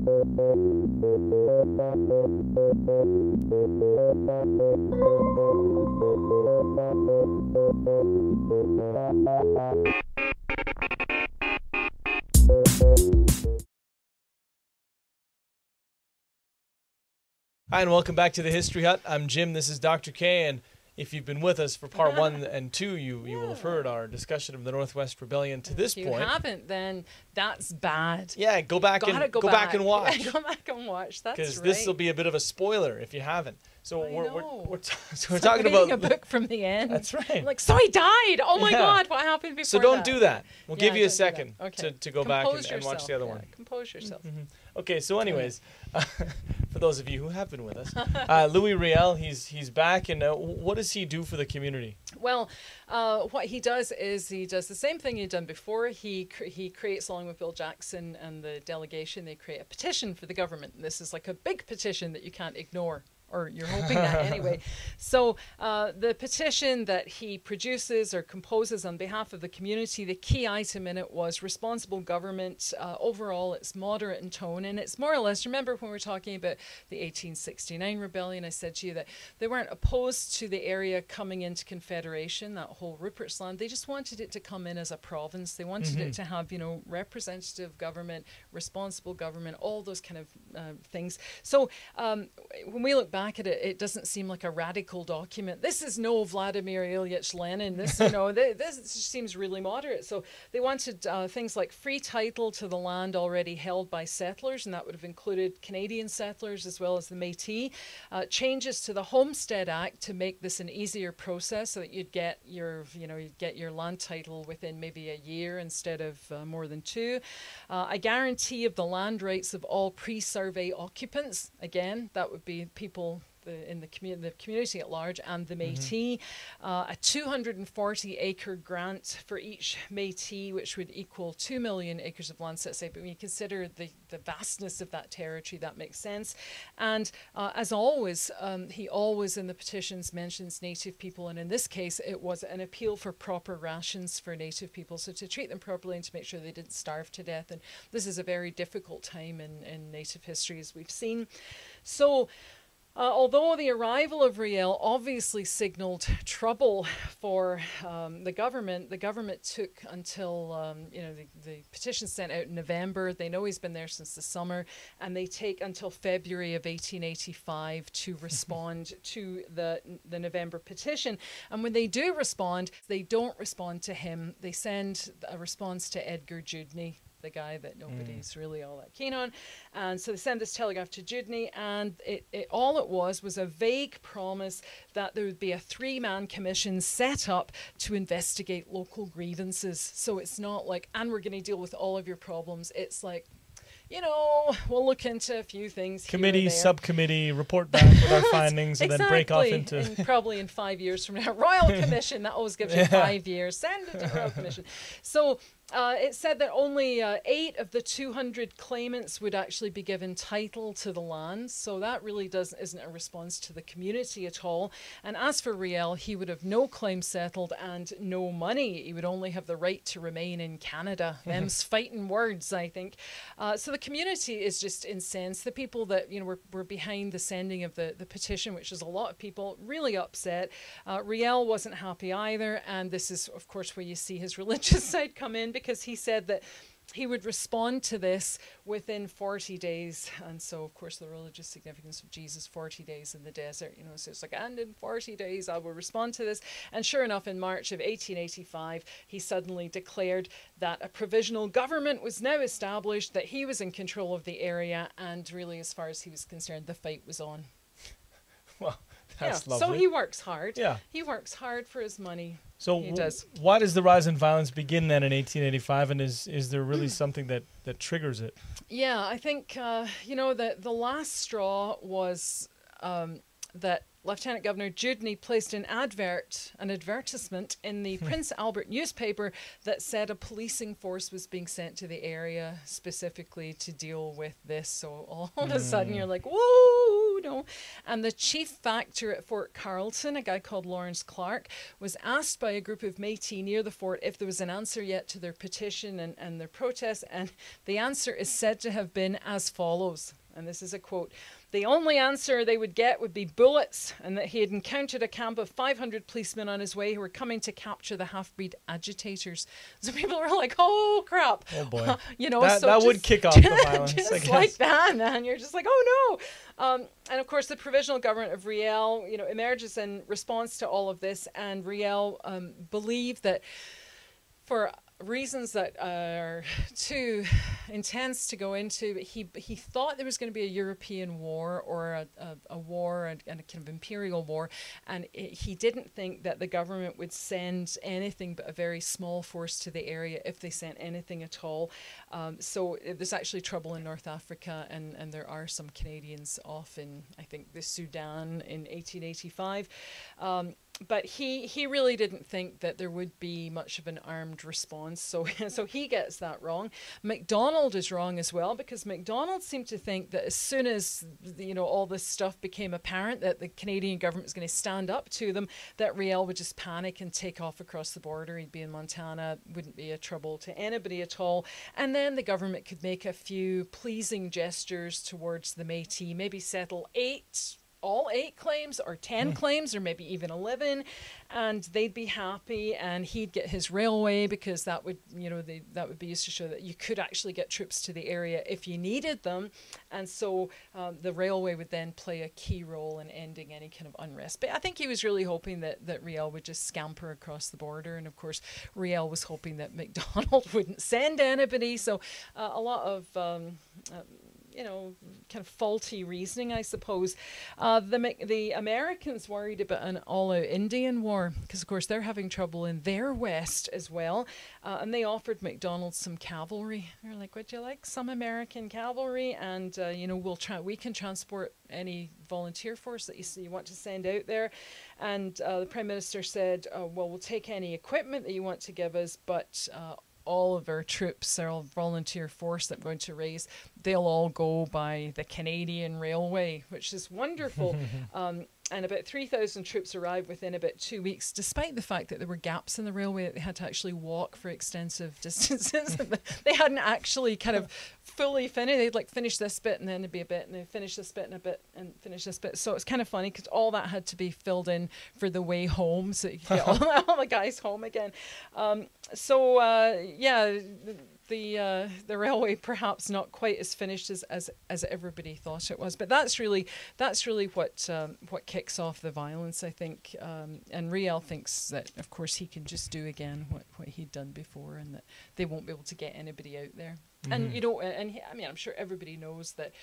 Hi, and welcome back to the History Hut. I'm Jim, this is Dr. K, and if you've been with us for part 1 and 2, you will have heard our discussion of the Northwest Rebellion to this point. If you haven't, then that's bad. Yeah, go back and watch. Yeah, go back and watch. That's right. Because this will be a bit of a spoiler if you haven't. So we're talking reading about a book from the end. That's right. I'm like, so he died. Oh my God, what happened before? So don't do that. We'll give you a second okay. to go back and watch the other one. Compose yourself. Okay, so anyways, for those of you who have been with us, Louis Riel, he's back, and what does he do for the community? Well, what he does is he does the same thing he'd done before. He creates, along with Bill Jackson and the delegation, they create a petition for the government. And this is like a big petition that you can't ignore. Or you're hoping that anyway. So the petition that he produces or composes on behalf of the community, the key item in it was responsible government. Overall, it's moderate in tone, and it's more or less, remember when we were talking about the 1869 rebellion, I said to you that they weren't opposed to the area coming into Confederation, that whole Rupert's Land. They just wanted it to come in as a province. They wanted it to have, you know, representative government, responsible government, all those kind of things. So when we look back at it, it doesn't seem like a radical document. This is no Vladimir Ilyich Lenin. This, you know, this seems really moderate. So they wanted things like free title to the land already held by settlers, and that would have included Canadian settlers as well as the Métis. Changes to the Homestead Act to make this an easier process, so that you'd get your land title within maybe a year instead of more than 2. A guarantee of the land rights of all pre-survey occupants. Again, that would be people in the community at large, and the Métis. A 240-acre grant for each Métis, which would equal 2 million acres of land, set. But when you consider the vastness of that territory, that makes sense. And as always, he always in the petitions mentions Native people, and in this case, it was an appeal for proper rations for Native people, so to treat them properly and to make sure they didn't starve to death. And this is a very difficult time in Native history, as we've seen. So although the arrival of Riel obviously signaled trouble for the government took until, the petition sent out in November. They know he's been there since the summer, and they take until February of 1885 to respond to the November petition. And when they do respond, they don't respond to him. They send a response to Edgar Dewdney, the guy that nobody's really all that keen on. And so they send this telegraph to Dewdney, and all it was a vague promise that there would be a 3-man commission set up to investigate local grievances. So it's not like, and we're going to deal with all of your problems. It's like, you know, we'll look into a few things. Committee, subcommittee, report back with our findings, and then break off into... probably in 5 years from now. Royal Commission, that always gives you 5 years. Send it to Royal Commission. So it said that only 8 of the 200 claimants would actually be given title to the land. So that really isn't a response to the community at all. And as for Riel, he would have no claim settled and no money. He would only have the right to remain in Canada. Them's fighting words, I think. So the community is just incensed. The people that were behind the sending of the petition, which is a lot of people, really upset. Riel wasn't happy either, and this is of course where you see his religious side come in, because he said that he would respond to this within 40 days. And so, of course, the religious significance of Jesus, 40 days in the desert, so it's like, and in 40 days I will respond to this. And sure enough, in March of 1885, he suddenly declared that a provisional government was now established, that he was in control of the area, and really, as far as he was concerned, the fight was on. Well, that's lovely. So he works hard. Yeah. He works hard for his money. So why does the rise in violence begin then in 1885, and is there really something that triggers it? Yeah, I think, the last straw was that Lieutenant Governor Dewdney placed an advertisement in the Prince Albert newspaper that said a policing force was being sent to the area specifically to deal with this. So all of a sudden you're like, whoa, know. And the chief factor at Fort Carlton, a guy called Lawrence Clark, was asked by a group of Métis near the fort if there was an answer yet to their petition and their protest. And the answer is said to have been as follows. And this is a quote: "The only answer they would get would be bullets, and that he had encountered a camp of 500 policemen on his way who were coming to capture the half-breed agitators." So people were like, "Oh crap!" Oh boy, you know, that would kick off the violence. Just like that, man. You're just like, oh no. And of course, the Provisional Government of Riel, you know, emerges in response to all of this, and Riel believed that, for reasons that are too intense to go into, but he thought there was going to be a European war, or a war and a kind of imperial war, and he didn't think that the government would send anything but a very small force to the area, if they sent anything at all. So there's actually trouble in North Africa, and there are some Canadians off in, I think, the Sudan in 1885. But he really didn't think that there would be much of an armed response, so he gets that wrong. Macdonald is wrong as well, because Macdonald seemed to think that as soon as, you know, all this stuff became apparent, that the Canadian government was going to stand up to them, that Riel would just panic and take off across the border. He'd be in Montana, wouldn't be a trouble to anybody at all, and then the government could make a few pleasing gestures towards the Métis, maybe settle all 8 claims, or 10 claims, or maybe even 11, and they'd be happy, and he'd get his railway, because that would, you know, that would be used to show that you could actually get troops to the area if you needed them. And so the railway would then play a key role in ending any kind of unrest. But I think he was really hoping that Riel would just scamper across the border, and of course Riel was hoping that Macdonald wouldn't send anybody. So a lot of you know, kind of faulty reasoning, I suppose. The Americans worried about an all-out Indian war, because of course they're having trouble in their west as well, and they offered Macdonald some cavalry. They're like, "Would you like some American cavalry? And you know, we can transport any volunteer force that you want to send out there." And the Prime Minister said, "Well, we'll take any equipment that you want to give us, but all of our troops, our volunteer force that we're going to raise, they'll all go by the Canadian Railway," which is wonderful. And about 3,000 troops arrived within about 2 weeks, despite the fact that there were gaps in the railway, that they had to actually walk for extensive distances. They hadn't actually kind of fully finished. They'd like finish this bit, and then it'd be a bit, and they'd finish this bit and a bit, and finish this bit. So it's kind of funny, because all that had to be filled in for the way home, so you could get all the guys home again. Yeah, the railway perhaps not quite as finished as everybody thought it was, but that's really what kicks off the violence, I think. And Riel thinks that, of course, he can just do again what he'd done before, and that they won't be able to get anybody out there. And you know, I mean, I'm sure everybody knows that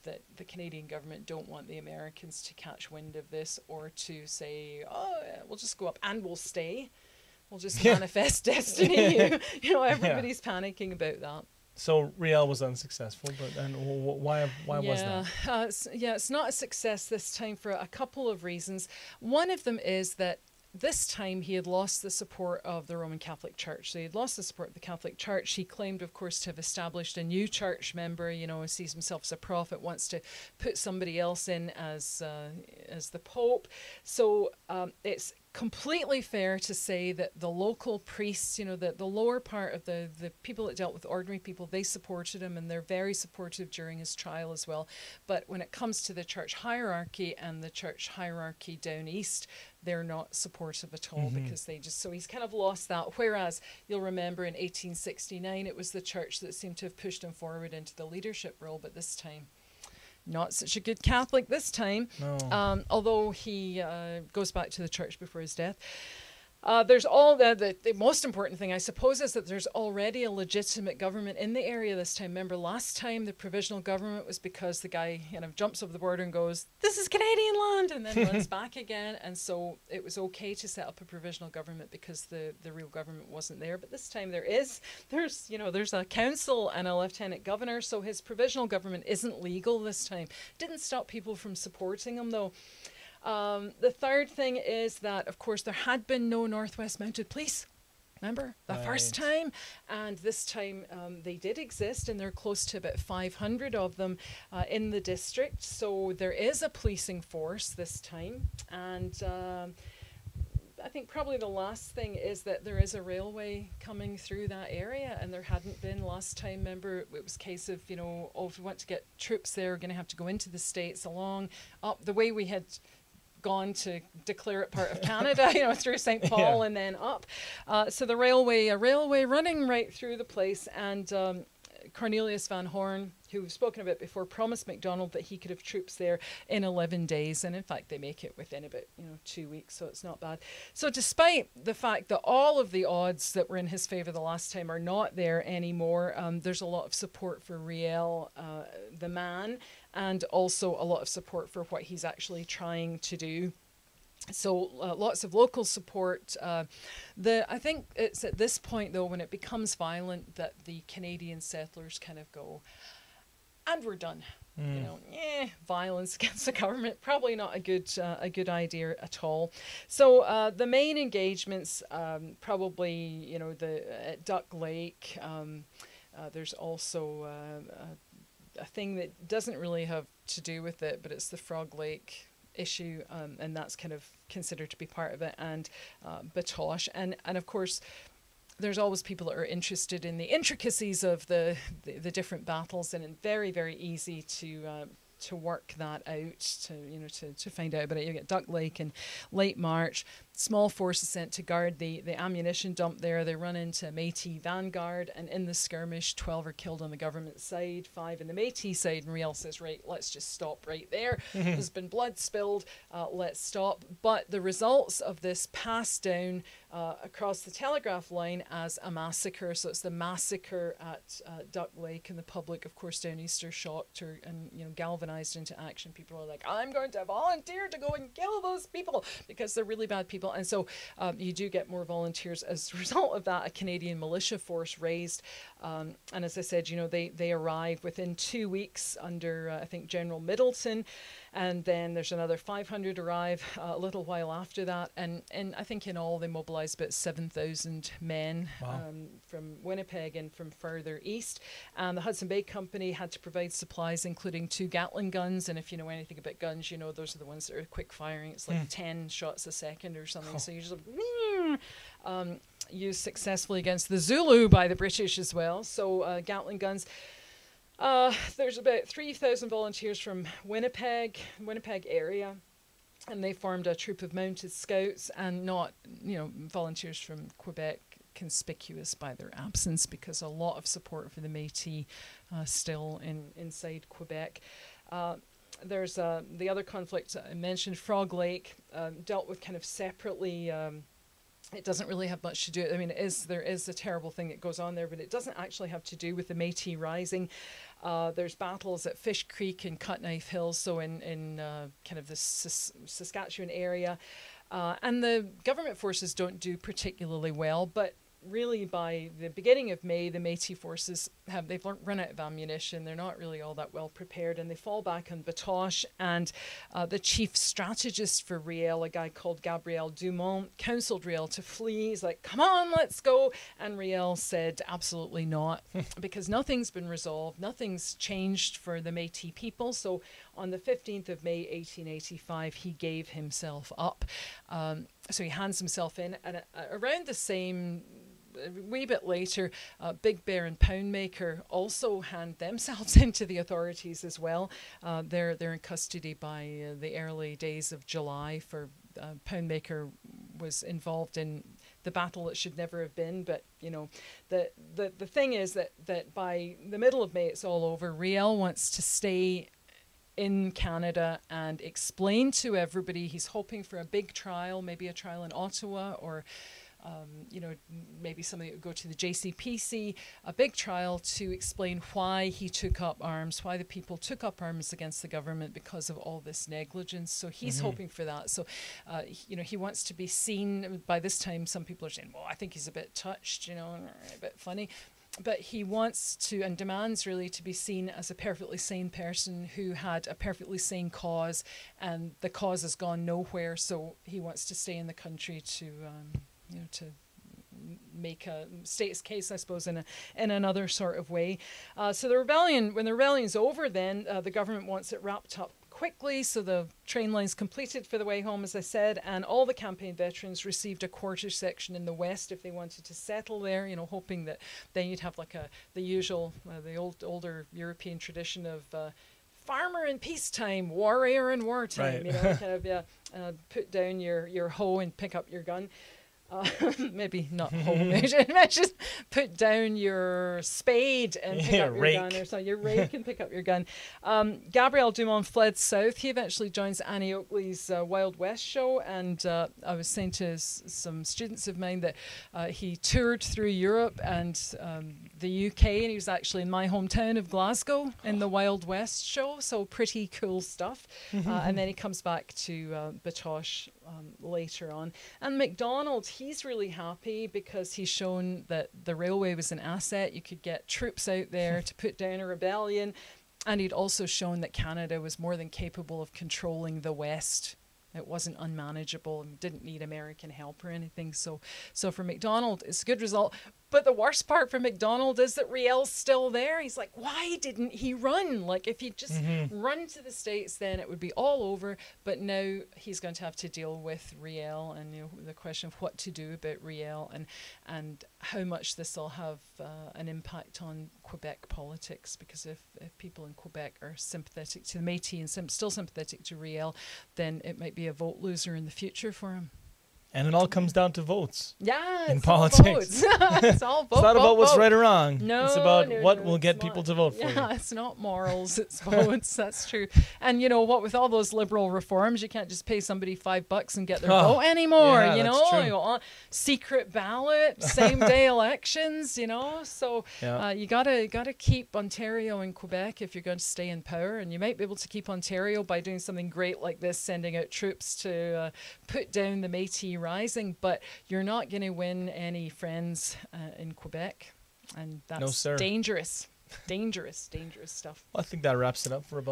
the Canadian government don't want the Americans to catch wind of this, or to say, "Oh, we'll just go up and we'll stay. We'll just manifest destiny." You know, everybody's panicking about that. So Riel was unsuccessful, but then why was that? It's not a success this time for a couple of reasons. One of them is that this time he had lost the support of the Roman Catholic Church. So he had lost the support of the Catholic Church. He claimed, of course, to have established a new church member, you know, sees himself as a prophet, wants to put somebody else in as the Pope. So it's completely fair to say that the local priests, you know, the lower part of the people that dealt with ordinary people, they supported him, and they're very supportive during his trial as well. But when it comes to the church hierarchy and the church hierarchy down east, they're not supportive at all, because so he's kind of lost that. Whereas you'll remember in 1869, it was the church that seemed to have pushed him forward into the leadership role, but this time, not such a good Catholic this time. No. Although he goes back to the church before his death. There's all the most important thing, I suppose, is that there's already a legitimate government in the area this time. Remember, last time the Provisional Government was because the guy jumps over the border and goes, "This is Canadian land," and then runs back again. And so it was okay to set up a Provisional Government because the real government wasn't there. But this time there's a council and a lieutenant governor, so his Provisional Government isn't legal this time. Didn't stop people from supporting him, though. The third thing is that, of course, there had been no Northwest Mounted Police. Remember the first time? And this time they did exist, and there are close to about 500 of them in the district. So there is a policing force this time. And I think probably the last thing is that there is a railway coming through that area, and there hadn't been last time. Remember, it was a case of, you know, oh, if we want to get troops there, we're going to have to go into the States along, up the way we had gone to declare it part of Canada, you know, through St. Paul and then up. So the railway, a railway running right through the place, and Cornelius Van Horn, who we've spoken about before, promised Macdonald that he could have troops there in 11 days. And in fact, they make it within about, 2 weeks, so it's not bad. So despite the fact that all of the odds that were in his favour the last time are not there anymore, there's a lot of support for Riel, the man, and also a lot of support for what he's actually trying to do. So lots of local support. I think it's at this point, though, when it becomes violent, that the Canadian settlers kind of go, and we're done. Violence against the government, probably not a good idea at all. So the main engagements, probably, at Duck Lake. There's also a thing that doesn't really have to do with it, but it's the Frog Lake issue, and that's kind of considered to be part of it, and Batoche, and of course there's always people that are interested in the intricacies of the different battles, and it's very, very easy to work that out, to find out about it. You get Duck Lake in late March. Small forces sent to guard the ammunition dump there. They run into Métis vanguard, and in the skirmish, 12 are killed on the government side, 5 in the Métis side. And Riel says, right, let's just stop right there. There's been blood spilled. Let's stop. But the results of this pass down across the telegraph line as a massacre. So it's the massacre at Duck Lake, and the public, of course, down east are shocked and galvanized into action. People are like, I'm going to volunteer to go and kill those people because they're really bad people. And so you do get more volunteers as a result of that. A Canadian militia force raised, and as I said, they arrive within 2 weeks under I think General Middleton, and then there's another 500 arrive a little while after that, and I think in all they mobilized about 7,000 men. Wow. From Winnipeg and from further east. And the Hudson Bay Company had to provide supplies, including 2 Gatling guns, and if you know anything about guns, those are the ones that are quick firing. It's like 10 shots a second or something. So you just used successfully against the Zulu by the British as well. So Gatling guns. There's about 3,000 volunteers from Winnipeg area, and they formed a troop of mounted scouts, and not volunteers from Quebec, conspicuous by their absence, because a lot of support for the Métis still inside Quebec. There's the other conflict I mentioned, Frog Lake, dealt with kind of separately. It doesn't really have much to do. I mean, there is a terrible thing that goes on there, but it doesn't actually have to do with the Métis rising. There's battles at Fish Creek and Cutknife Hills, so in kind of the Saskatchewan area. And the government forces don't do particularly well, but really by the beginning of May, the Métis forces they've run out of ammunition. They're not really all that well prepared, and they fall back on Batoche. And the chief strategist for Riel, a guy called Gabriel Dumont, counseled Riel to flee. He's like, come on, let's go. And Riel said, absolutely not, because nothing's been resolved. Nothing's changed for the Métis people. So on the 15th of May, 1885, he gave himself up. So he hands himself in, and around the same, a wee bit later, Big Bear and Poundmaker also hand themselves into the authorities as well. They're in custody by the early days of July. For Poundmaker was involved in the battle that should never have been, but the thing is that by the middle of May, it's all over. Riel wants to stay in Canada and explain to everybody. He's hoping for a big trial, maybe a trial in Ottawa, or maybe somebody would go to the JCPC, a big trial to explain why he took up arms, why the people took up arms against the government because of all this negligence. So he's hoping for that. So, he wants to be seen. By this time, some people are saying, well, I think he's a bit touched, a bit funny. But he wants to, and demands really, to be seen as a perfectly sane person who had a perfectly sane cause, and the cause has gone nowhere. So he wants to stay in the country to make a state's case, I suppose, in another sort of way. So the rebellion, when the rebellion's over, then the government wants it wrapped up quickly, so the train line's completed for the way home, as I said, and all the campaign veterans received a quarter section in the west if they wanted to settle there, you know, hoping that then you'd have like the usual, the older European tradition of farmer in peacetime, warrior in wartime, right. you know, kind of put down your hoe and pick up your gun. Maybe not hoe, just put down your spade and pick up your rake. gun, or so your rake and pick up your gun. Gabriel Dumont fled south. He eventually joins Annie Oakley's Wild West show, and I was saying to some students of mine that he toured through Europe and the UK, and he was actually in my hometown of Glasgow in the Wild West show, so pretty cool stuff. And then he comes back to Batoche later on. And Macdonald, he's really happy because he's shown that the railway was an asset. You could get troops out there to put down a rebellion. And he'd also shown that Canada was more than capable of controlling the West. It wasn't unmanageable and didn't need American help or anything. So for Macdonald, it's a good result. But the worst part for Macdonald is that Riel's still there. He's like, why didn't he run? Like, if he'd just run to the States, then it would be all over. But now he's going to have to deal with Riel and, you know, the question of what to do about Riel and how much this will have an impact on Quebec politics. Because if people in Quebec are sympathetic to the Métis and still sympathetic to Riel, then it might be a vote loser in the future for him. And it all comes down to votes. Yeah, in politics. It's all vote. It's not about what's vote. right or wrong. No, it's about what will get not. people to vote for you. Yeah, it's not morals, it's votes. That's true. And you know what? With all those liberal reforms, you can't just pay somebody $5 and get their vote anymore. Yeah, you that's know, true. Secret ballot, same day elections. You know, so you gotta keep Ontario and Quebec if you're going to stay in power. And you might be able to keep Ontario by doing something great like this, sending out troops to put down the Métis Rising, but you're not going to win any friends in Quebec, and that's dangerous stuff. Well, I think that wraps it up for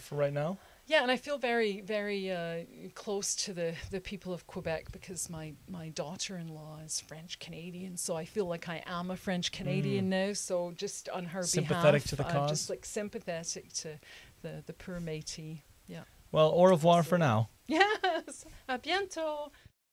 right now. Yeah, and I feel very, very close to the people of Quebec because my daughter-in-law is French-Canadian, so I feel like I am a French-Canadian now. So just on her sympathetic behalf, to the cause. just like sympathetic to the poor Métis. Yeah. Well, au revoir for now. Yes. À bientôt.